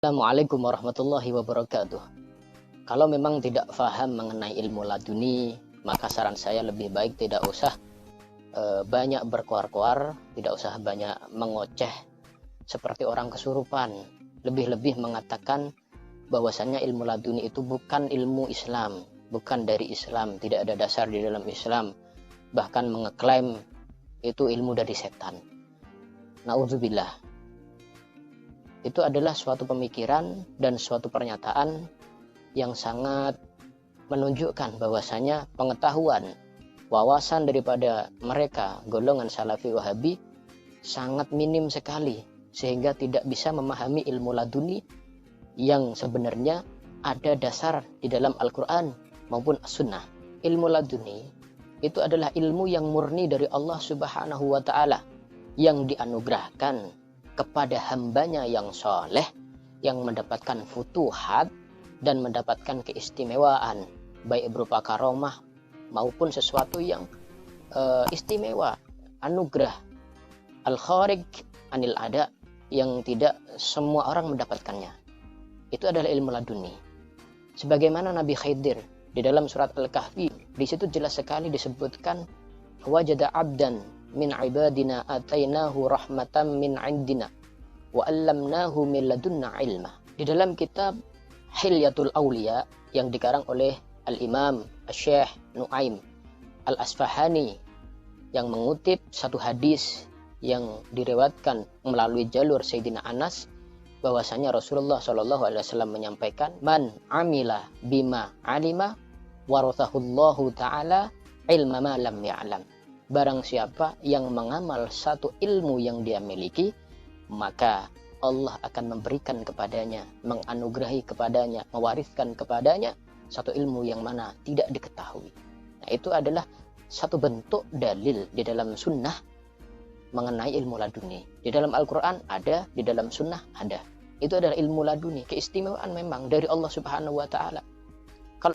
Assalamualaikum warahmatullahi wabarakatuh. Kalau memang tidak paham mengenai ilmu laduni, maka saran saya lebih baik tidak usah banyak berkoar-koar, tidak usah banyak mengoceh seperti orang kesurupan. Lebih-lebih mengatakan bahwasannya ilmu laduni itu bukan ilmu Islam, bukan dari Islam, tidak ada dasar di dalam Islam. Bahkan mengeklaim itu ilmu dari setan. Na'udzubillah. Itu adalah suatu pemikiran dan suatu pernyataan yang sangat menunjukkan bahwasanya pengetahuan, wawasan daripada mereka golongan Salafi Wahabi sangat minim sekali, sehingga tidak bisa memahami ilmu laduni yang sebenarnya ada dasar di dalam Al-Quran maupun As-Sunnah. Ilmu laduni itu adalah ilmu yang murni dari Allah Subhanahu wa Ta'ala, yang dianugerahkan kepada hambanya yang soleh, yang mendapatkan futuhat dan mendapatkan keistimewaan, baik berupa karomah maupun sesuatu yang istimewa, anugerah al-khariq anil ada, yang tidak semua orang mendapatkannya. Itu adalah ilmu laduni. Sebagaimana Nabi Khidir di dalam surat Al-Kahfi, di situ jelas sekali disebutkan wajada abdan min ibadina atainahu rahmatan min indina wa 'allamnahu min ladunna ilma. Di dalam kitab Hilyatul Auliya yang dikarang oleh Al-Imam Syekh Nuaim Al-Asfahani, yang mengutip satu hadis yang direwatkan melalui jalur Sayyidina Anas, bahwasanya Rasulullah SAW menyampaikan, man amila bima alima warathahullahu ta'ala ilma ma lam ya'lam. Barang siapa yang mengamal satu ilmu yang dia miliki, maka Allah akan memberikan kepadanya, menganugerahi kepadanya, mewariskan kepadanya satu ilmu yang mana tidak diketahui. Nah, itu adalah satu bentuk dalil di dalam sunnah mengenai ilmu laduni. Di dalam Al-Quran ada, di dalam sunnah ada. Itu adalah ilmu laduni, keistimewaan memang dari Allah Subhanahu wa Ta'ala.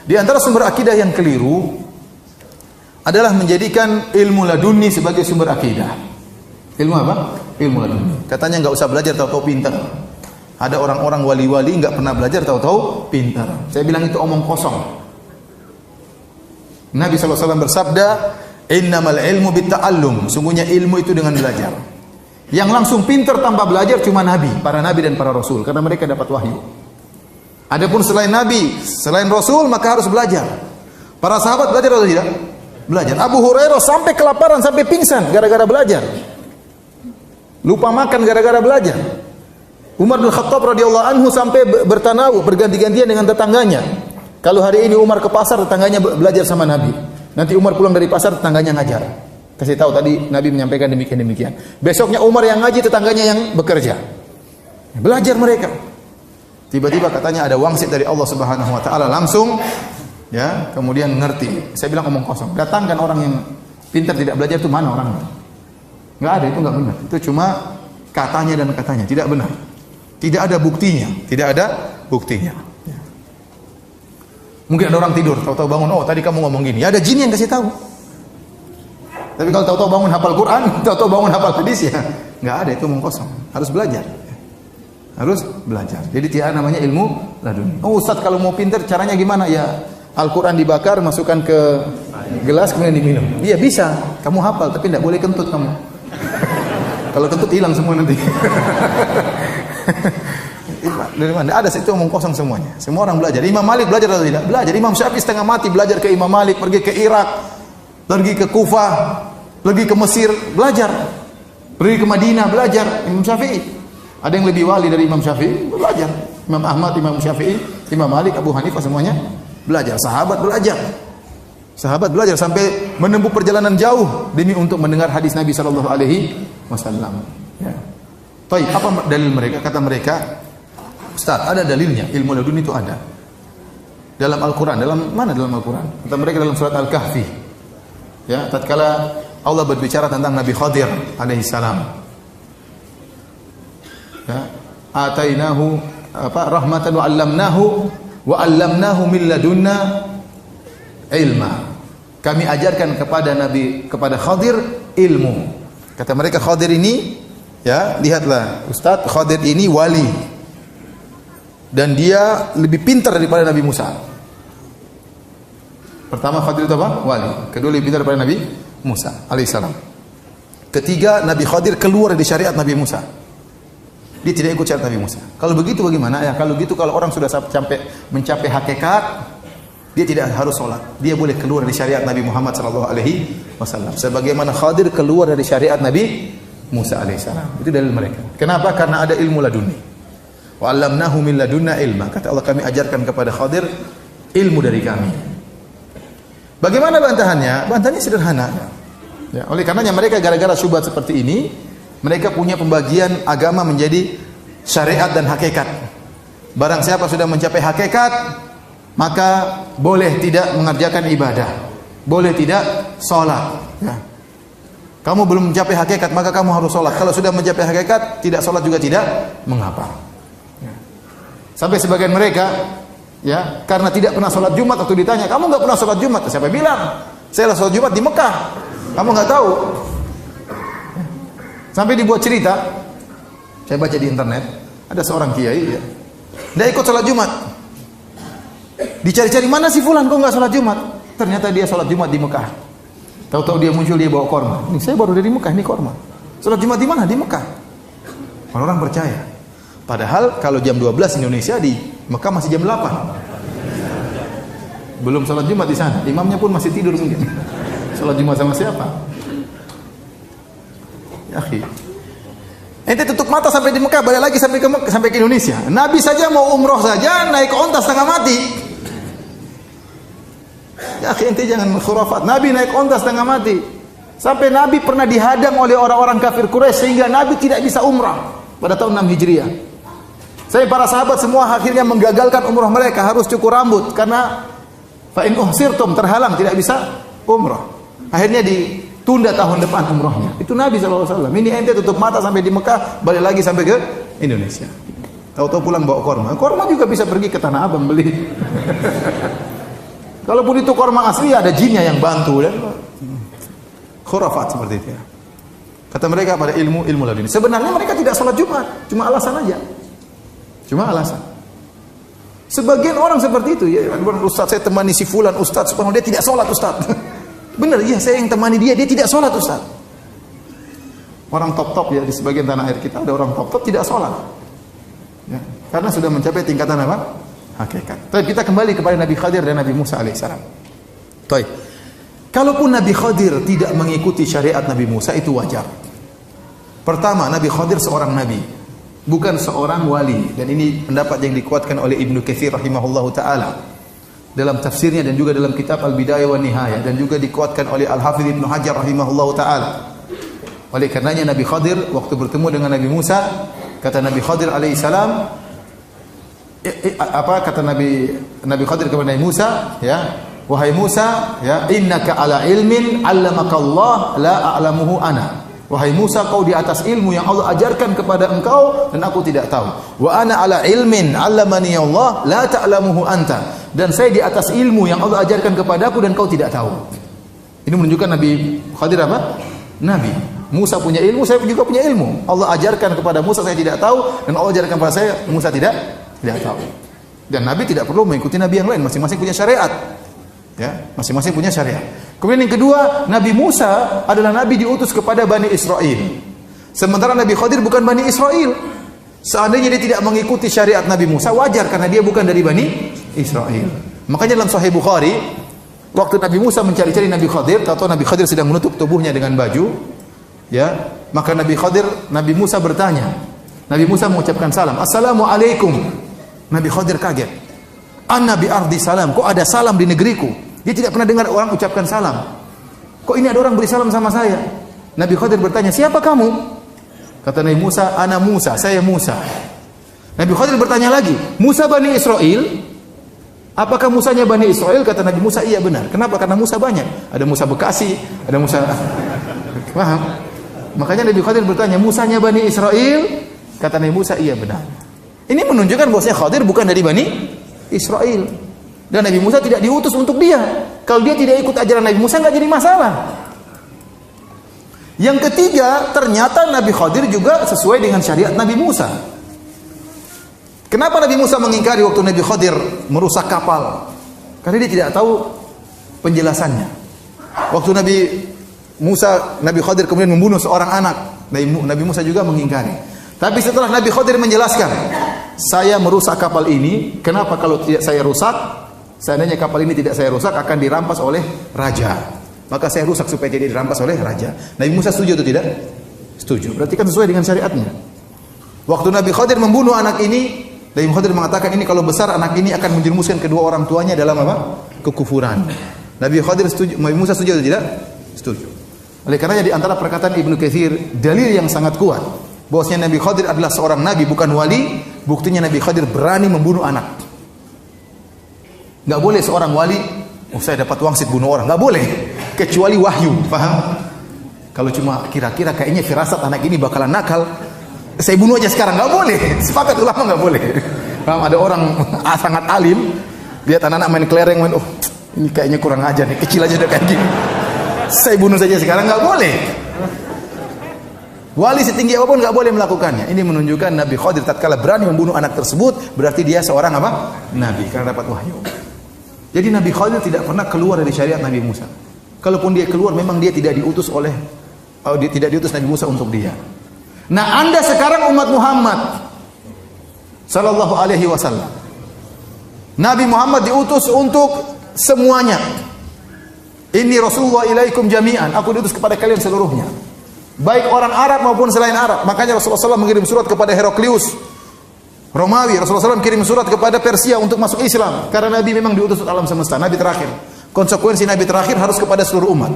Di antara sumber akidah yang keliru adalah menjadikan ilmu laduni sebagai sumber akidah. Ilmu apa? Ilmu laduni. Katanya nggak usah belajar, tahu-tahu pintar. Ada orang-orang wali-wali nggak pernah belajar, tahu-tahu pintar. Saya bilang itu omong kosong. Nabi SAW bersabda, innamal ilmu bitta'allum. Sungguhnya ilmu itu dengan belajar. Yang langsung pintar tanpa belajar cuma Nabi, para Nabi dan para Rasul, karena mereka dapat wahyu. Adapun selain Nabi, selain Rasul, maka harus belajar. Para sahabat belajar atau tidak? Belajar. Abu Hurairah sampai kelaparan, sampai pingsan gara-gara belajar. Lupa makan gara-gara belajar. Umar bin Khattab radhiyallahu anhu sampai bertanawuh, berganti-gantian dengan tetangganya. Kalau hari ini Umar ke pasar, tetangganya belajar sama Nabi. Nanti Umar pulang dari pasar, tetangganya ngajar. Kasih tahu tadi Nabi menyampaikan demikian. Besoknya Umar yang ngaji, tetangganya yang bekerja. Belajar mereka. Tiba-tiba katanya ada wangsit dari Allah Subhanahu wa Ta'ala, langsung ya, kemudian ngerti. Saya bilang omong kosong. Datangkan orang yang pintar tidak belajar, itu mana orangnya? Enggak ada, itu enggak benar. Itu cuma katanya dan katanya, tidak benar. Tidak ada buktinya, tidak ada buktinya. Ya. Mungkin ada orang tidur, tahu-tahu bangun, oh tadi kamu ngomong gini. Ya ada jin yang kasih tahu. Tapi kalau tahu-tahu bangun hafal Quran, tahu-tahu bangun hafal hadis, ya enggak ada, itu omong kosong. Harus belajar. Harus belajar. Jadi tidak namanya ilmu laduni. Oh Ustaz, kalau mau pintar caranya gimana? Ya Al-Quran dibakar, masukkan ke gelas, kemudian diminum. Iya bisa, kamu hafal, tapi tidak boleh kentut kamu. Kalau kentut hilang semua nanti. Dari mana? Ada, itu omong kosong semuanya. Semua orang belajar. Imam Malik belajar atau tidak? Belajar. Imam Syafi'i setengah mati belajar ke Imam Malik, pergi ke Irak, pergi ke Kufah, pergi ke Mesir, belajar. Pergi ke Madinah, belajar. Imam Syafi'i. Ada yang lebih wali dari Imam Syafi'i, belajar. Imam Ahmad, Imam Syafi'i, Imam Malik, Abu Hanifah, semuanya belajar. Sahabat belajar. Sahabat belajar sampai menempuh perjalanan jauh demi untuk mendengar hadis Nabi sallallahu alaihi wasallam. Ya. Baik, apa dalil mereka? Kata mereka, Ustaz, ada dalilnya, ilmu laduni itu ada. Dalam Al-Qur'an, dalam mana dalam Al-Qur'an? Kata mereka dalam surat Al-Kahfi. Ya, tatkala Allah berbicara tentang Nabi Khidir alaihi salam. Ya, atainahu rahmatan wa 'allamnahu min ladunna ilma. Kami ajarkan kepada Khadir ilmu. Kata mereka Khadir ini, ya, lihatlah Ustaz, Khadir ini wali. dan dia lebih pintar daripada Nabi Musa. Pertama, Khadir itu apa? Wali. Kedua, lebih pintar daripada Nabi Musa alaihissalam. Ketiga, Nabi Khadir keluar dari syariat Nabi Musa. Dia tidak ikut syariat Nabi Musa. Kalau begitu bagaimana? Ya, kalau begitu, kalau orang sudah mencapai hakikat, dia tidak harus sholat. Dia boleh keluar dari syariat Nabi Muhammad SAW. Sebagaimana Khadir keluar dari syariat Nabi Musa alaihissalam. Itu dalil mereka. Kenapa? Karena ada ilmu laduni. Wa 'allamnahu min ladunna ilma. Kata Allah, kami ajarkan kepada Khadir ilmu dari kami. Bagaimana bantahannya? Bantahannya sederhana. Ya, oleh karenanya mereka gara-gara syubhat seperti ini, mereka punya pembagian agama menjadi syariat dan hakikat. Barang siapa sudah mencapai hakikat, maka boleh tidak mengerjakan ibadah, boleh tidak sholat. Ya. Kamu belum mencapai hakikat, maka kamu harus sholat. Kalau sudah mencapai hakikat, tidak sholat juga tidak mengapa. Ya. Sampai sebagian mereka, ya, karena tidak pernah sholat Jumat, waktu ditanya, kamu nggak pernah sholat Jumat? Siapa bilang? Saya sholat Jumat di Mekah. Kamu nggak tahu. Sampai dibuat cerita, saya baca di internet, ada seorang kiai, ya, dia ikut sholat Jumat. Dicari-cari, mana si fulan kok nggak sholat Jumat? Ternyata dia sholat Jumat di Mekah. Tahu-tahu dia muncul, dia bawa korma. Ini saya baru dari Mekah, ini korma. Sholat Jumat di mana? Di Mekah. Orang percaya. Padahal kalau jam 12 Indonesia, di Mekah masih jam 8. Belum sholat Jumat di sana. Imamnya pun masih tidur mungkin. Sholat Jumat sama siapa? Ya, akhi. Ente tutup mata sampai di Mekah, balik lagi sampai ke Indonesia. Nabi saja mau umroh saja naik onta setengah mati. Ya akhi, ente jangan khurafat. Nabi naik onta setengah mati. Sampai Nabi pernah dihadang oleh orang-orang kafir Quraisy sehingga Nabi tidak bisa umrah pada tahun 6 Hijriah. Saya para sahabat semua akhirnya menggagalkan umrah mereka, harus cukur rambut karena fa in uhsirtum, terhalang tidak bisa umrah. Akhirnya ditunda tahun depan umrahnya. Itu Nabi SAW. Ini ente tutup mata sampai di Mekah, balik lagi sampai ke Indonesia. Tahu-tahu pulang bawa korma. Korma juga bisa pergi ke Tanah Abang beli. Kalaupun itu korma asli, ada jinnya yang bantu. Dan khurafat seperti itu ya. Kata mereka pada ilmu laduni. Sebenarnya mereka tidak sholat Jumat, cuma alasan aja. Cuma alasan. Sebagian orang seperti itu ya. Ustaz, saya temani si fulan ustaz, subhanallah dia tidak sholat ustaz. Benar, iya saya yang temani dia tidak sholat ustaz. Orang top-top ya, di sebagian tanah air kita ada orang top-top tidak sholat. Ya, karena sudah mencapai tingkatan apa? Hakikat. Tapi kita kembali kepada Nabi Khadir dan Nabi Musa alaihissalam. Baik. Kalaupun Nabi Khadir tidak mengikuti syariat Nabi Musa, itu wajar. Pertama, Nabi Khadir seorang nabi, bukan seorang wali, dan ini pendapat yang dikuatkan oleh Ibnu Katsir rahimahullahu taala dalam tafsirnya dan juga dalam kitab Al-Bidayah wa Nihayah, dan juga dikuatkan oleh Al-Hafidz Ibnu Hajar rahimahullahu taala. Oleh karenanya Nabi Khadir waktu bertemu dengan Nabi Musa, kata Nabi Khadir alaihissalam, apa kata Nabi Khadir kepada Nabi Musa, ya, wahai Musa, ya, innaka ala ilmin 'allamaka Allah la a'lamuhu ana. Wahai Musa, kau di atas ilmu yang Allah ajarkan kepada engkau dan aku tidak tahu. Wa ana ala ilmin 'allamani Allah la ta'lamuhu anta. Dan saya di atas ilmu yang Allah ajarkan kepadaku dan kau tidak tahu. Ini menunjukkan Nabi Khadir apa? Nabi. Musa punya ilmu, saya juga punya ilmu. Allah ajarkan kepada Musa, saya tidak tahu, dan Allah ajarkan kepada saya, Musa tidak tahu. Dan Nabi tidak perlu mengikuti Nabi yang lain, masing-masing punya syariat. Ya, masing-masing punya syariat. Kemudian yang kedua, Nabi Musa adalah Nabi diutus kepada Bani Israel. Sementara Nabi Khadir bukan Bani Israel. Seandainya dia tidak mengikuti syariat Nabi Musa, wajar karena dia bukan dari Bani Israel. Makanya dalam Sahih Bukhari, waktu Nabi Musa mencari-cari Nabi Khadir, tahu Nabi Khadir sedang menutup tubuhnya dengan baju, ya, maka Nabi Musa bertanya. Nabi Musa mengucapkan salam, Assalamualaikum. Nabi Khadir kaget. Anna bi ardi salam, kok ada salam di negeriku? Dia tidak pernah dengar orang ucapkan salam. Kok ini ada orang beri salam sama saya? Nabi Khadir bertanya, siapa kamu? Kata Nabi Musa, ana Musa, saya Musa. Nabi Khadir bertanya lagi, Musa Bani Israel? Apakah Musanya Bani Israel? Kata Nabi Musa, iya benar. Kenapa? Karena Musa banyak. Ada Musa Bekasi, ada Musa... Paham? Makanya Nabi Khadir bertanya, Musanya Bani Israel? Kata Nabi Musa, iya benar. Ini menunjukkan bahwasanya Khadir bukan dari Bani Israel. Dan Nabi Musa tidak diutus untuk dia. Kalau dia tidak ikut ajaran Nabi Musa, nggak jadi masalah. Yang ketiga, ternyata Nabi Khadir juga sesuai dengan syariat Nabi Musa. Kenapa Nabi Musa mengingkari waktu Nabi Khadir merusak kapal? Karena dia tidak tahu penjelasannya. Waktu Nabi Khadir kemudian membunuh seorang anak, Nabi Musa juga mengingkari. Tapi setelah Nabi Khadir menjelaskan, saya merusak kapal ini, kenapa kalau tidak saya rusak? Seandainya kapal ini tidak saya rusak akan dirampas oleh raja. Maka saya rusak supaya tidak dirampas oleh raja. Nabi Musa setuju atau tidak? Setuju. Berarti kan sesuai dengan syariatnya. Waktu Nabi Khadir membunuh anak ini, Nabi Khadir mengatakan ini kalau besar anak ini akan menjerumuskan kedua orang tuanya dalam apa? Kekufuran. Nabi Khadir setuju, Nabi Musa setuju atau tidak? Setuju. Oleh karenanya di antara perkataan Ibnu Katsir, dalil yang sangat kuat bahwasanya Nabi Khadir adalah seorang nabi bukan wali, buktinya Nabi Khadir berani membunuh anak. Enggak boleh seorang wali, saya dapat wangsit bunuh orang, enggak boleh kecuali wahyu, paham? Kalau cuma kira-kira kayaknya firasat anak ini bakalan nakal, saya bunuh aja sekarang, enggak boleh. Sepakat ulama enggak boleh. Paham? Ada orang sangat alim, lihat anak-anak main kelereng, ini kayaknya kurang ajar nih, kecil aja udah kayak gini. Saya bunuh saja sekarang, enggak boleh. Wali setinggi apapun enggak boleh melakukannya. Ini menunjukkan Nabi Khadir tatkala berani membunuh anak tersebut, berarti dia seorang apa? Nabi, karena dapat wahyu. Jadi Nabi Khadir tidak pernah keluar dari syariat Nabi Musa. Kalaupun dia keluar, memang dia tidak diutus Nabi Musa untuk dia. Nah, Anda sekarang umat Muhammad sallallahu alaihi wasallam. Nabi Muhammad diutus untuk semuanya. Inni Rasulullah ilaikum jami'an. Aku diutus kepada kalian seluruhnya. Baik orang Arab maupun selain Arab. Makanya Rasulullah SAW mengirim surat kepada Heraklius Romawi. Rasulullah SAW kirim surat kepada Persia untuk masuk Islam. Karena Nabi memang diutus untuk alam semesta. Nabi terakhir. Konsekuensi Nabi terakhir harus kepada seluruh umat.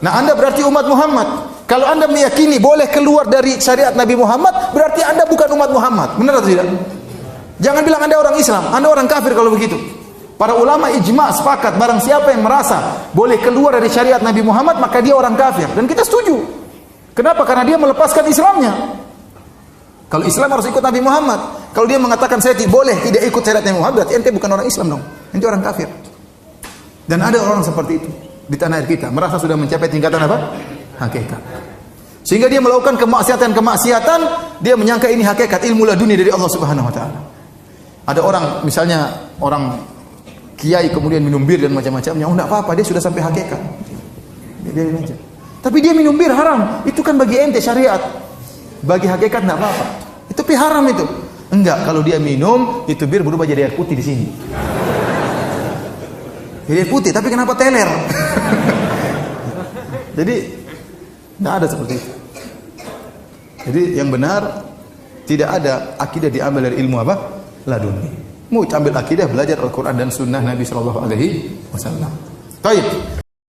Nah, Anda berarti umat Muhammad. Kalau Anda meyakini boleh keluar dari syariat Nabi Muhammad, berarti Anda bukan umat Muhammad. Benar atau tidak? Jangan bilang Anda orang Islam, Anda orang kafir kalau begitu. Para ulama ijma' sepakat, barang siapa yang merasa boleh keluar dari syariat Nabi Muhammad, maka dia orang kafir. Dan kita setuju. Kenapa? Karena dia melepaskan Islamnya. Kalau Islam harus ikut Nabi Muhammad. Kalau dia mengatakan saya boleh tidak ikut syariat Nabi Muhammad, berarti ente bukan orang Islam dong. Ente orang kafir. Dan ada orang seperti itu di tanah air kita, merasa sudah mencapai tingkatan apa? Hakikat. Sehingga dia melakukan kemaksiatan, dia menyangka ini hakikat, ilmu laduni dari Allah Subhanahu wa taala. Ada orang, misalnya orang kiai kemudian minum bir dan macam-macamnya, enggak apa-apa, dia sudah sampai hakikat. Biarin aja. Tapi dia minum bir haram, itu kan bagi ente syariat. Bagi hakikat enggak apa-apa. Itu haram itu. Enggak, kalau dia minum, itu bir berubah jadi air putih di sini. Jadi putih, tapi kenapa teler? Jadi tidak ada seperti itu. Jadi yang benar tidak ada akidah diambil dari ilmu apa? Laduni. Mau ambil akidah belajar Al-Quran dan Sunnah Nabi Sallallahu Alaihi Wasallam. Baik.